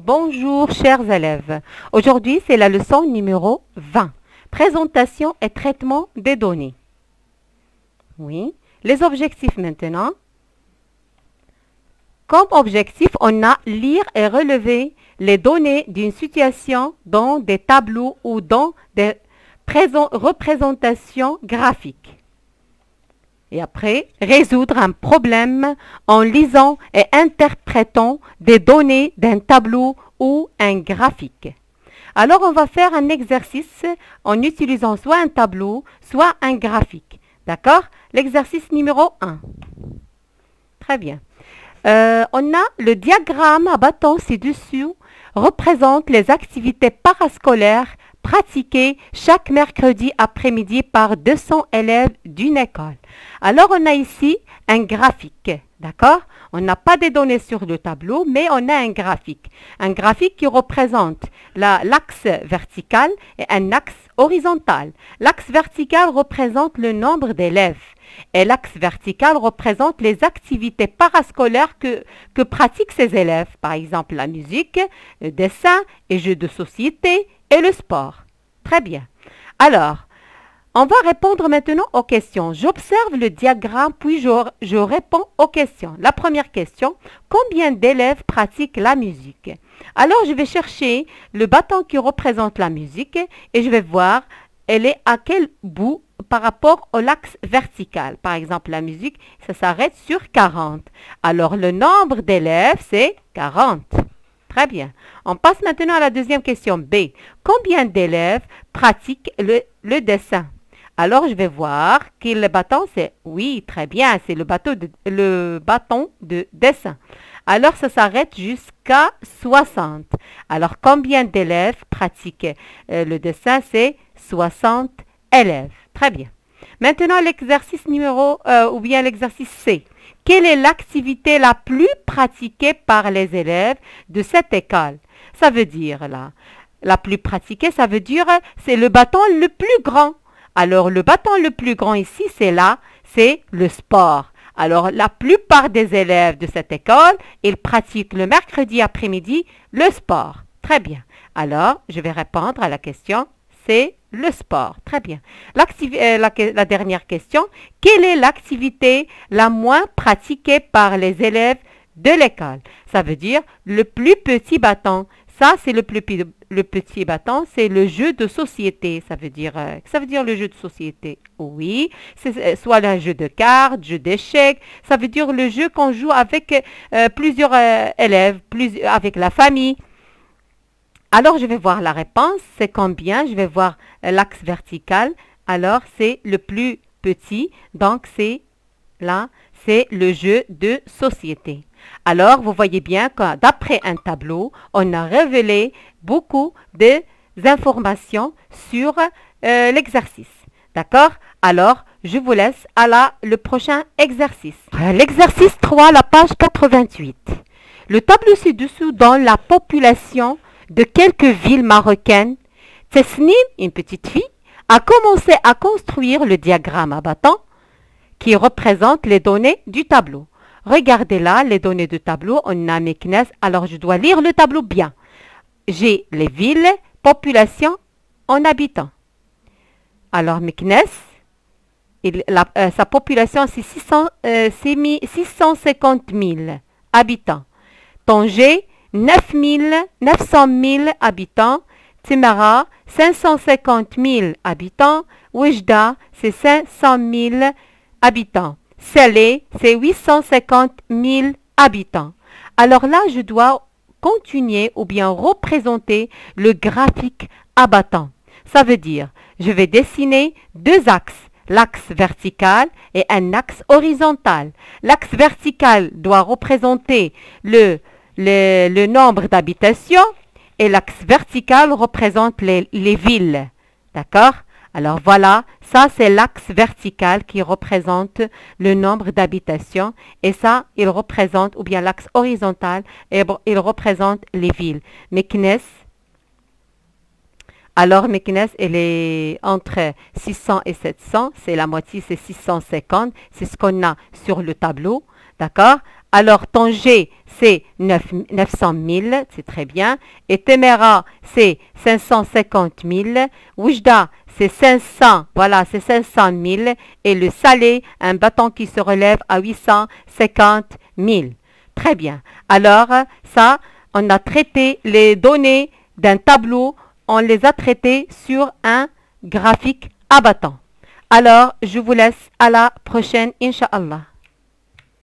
Bonjour chers élèves. Aujourd'hui, c'est la leçon numéro 20. Présentation et traitement des données. Oui. Les objectifs maintenant. Comme objectif, on a lire et relever les données d'une situation dans des tableaux ou dans des représentations graphiques. Et après, résoudre un problème en lisant et interprétant des données d'un tableau ou un graphique. Alors, on va faire un exercice en utilisant soit un tableau, soit un graphique. D'accord? L'exercice numéro 1. Très bien. On a le diagramme à bâton ci-dessus représente les activités parascolaires pratiquées chaque mercredi après-midi par 200 élèves d'une école. Alors, on a ici un graphique, d'accord? On n'a pas de données sur le tableau, mais on a un graphique. Un graphique qui représente l'axe vertical et un axe horizontal. L'axe vertical représente le nombre d'élèves et l'axe vertical représente les activités parascolaires que pratiquent ces élèves. Par exemple, la musique, le dessin et jeux de société et le sport. Très bien. Alors, on va répondre maintenant aux questions. J'observe le diagramme, puis je réponds aux questions. La première question, combien d'élèves pratiquent la musique? Alors, je vais chercher le bâton qui représente la musique et je vais voir elle est à quel bout par rapport au l'axe vertical. Par exemple, la musique, ça s'arrête sur 40. Alors, le nombre d'élèves, c'est 40. Très bien. On passe maintenant à la deuxième question B. Combien d'élèves pratiquent le dessin? Alors, je vais voir que le bâton, c'est, oui, très bien, c'est le bâton de dessin. Alors, ça s'arrête jusqu'à 60. Alors, combien d'élèves pratiquent le dessin? C'est 60 élèves. Très bien. Maintenant, l'exercice ou bien l'exercice C. Quelle est l'activité la plus pratiquée par les élèves de cette école? Ça veut dire, là, la plus pratiquée, ça veut dire, c'est le bâton le plus grand. Alors, le bâton le plus grand ici, c'est le sport. Alors, la plupart des élèves de cette école, ils pratiquent le mercredi après-midi le sport. Très bien. Alors, je vais répondre à la question, c'est le sport. Très bien. La dernière question, quelle est l'activité la moins pratiquée par les élèves de l'école? Ça veut dire le plus petit bâton. Ça, c'est le petit bâton, c'est le jeu de société. Ça veut dire le jeu de société. Oui, c'est soit un jeu de cartes, jeu d'échecs. Ça veut dire le jeu qu'on joue avec plusieurs élèves, avec la famille. Alors, je vais voir la réponse. C'est combien? Je vais voir l'axe vertical. Alors, c'est le plus petit. Donc, c'est le jeu de société. Alors, vous voyez bien que d'après un tableau, on a révélé beaucoup d'informations sur l'exercice. D'accord? Alors, je vous laisse à le prochain exercice. L'exercice 3, la page 88. Le tableau ci-dessous donne la population de quelques villes marocaines. Tesnim, une petite fille, a commencé à construire le diagramme à bâton qui représente les données du tableau. Regardez là, les données du tableau, on a Meknès. Alors, je dois lire le tableau bien. J'ai les villes, population en habitants. Alors, Meknès, sa population, c'est 650 000 habitants. Tanger, 900 000 habitants. Timara, 550 000 habitants. Oujda, c'est 500 000 habitants. Salé, c'est 850 000 habitants. Alors là, je dois continuer ou bien représenter le graphique à bâton. Ça veut dire, je vais dessiner deux axes, l'axe vertical et un axe horizontal. L'axe vertical doit représenter le nombre d'habitations et l'axe vertical représente les villes. D'accord? Alors voilà, ça c'est l'axe vertical qui représente le nombre d'habitations et ça, il représente, ou bien l'axe horizontal, il représente les villes. Meknès, alors Meknès, elle est entre 600 et 700, c'est la moitié, c'est 650, c'est ce qu'on a sur le tableau, d'accord? Alors, ton G, c'est 900 000, c'est très bien. Et Temera, c'est 550 000. Oujda, c'est 500, voilà, c'est 500 000. Et le Salé, un bâton qui se relève à 850 000. Très bien. Alors, ça, on a traité les données d'un tableau, on les a traitées sur un graphique abattant. Alors, je vous laisse à la prochaine, Inch'Allah.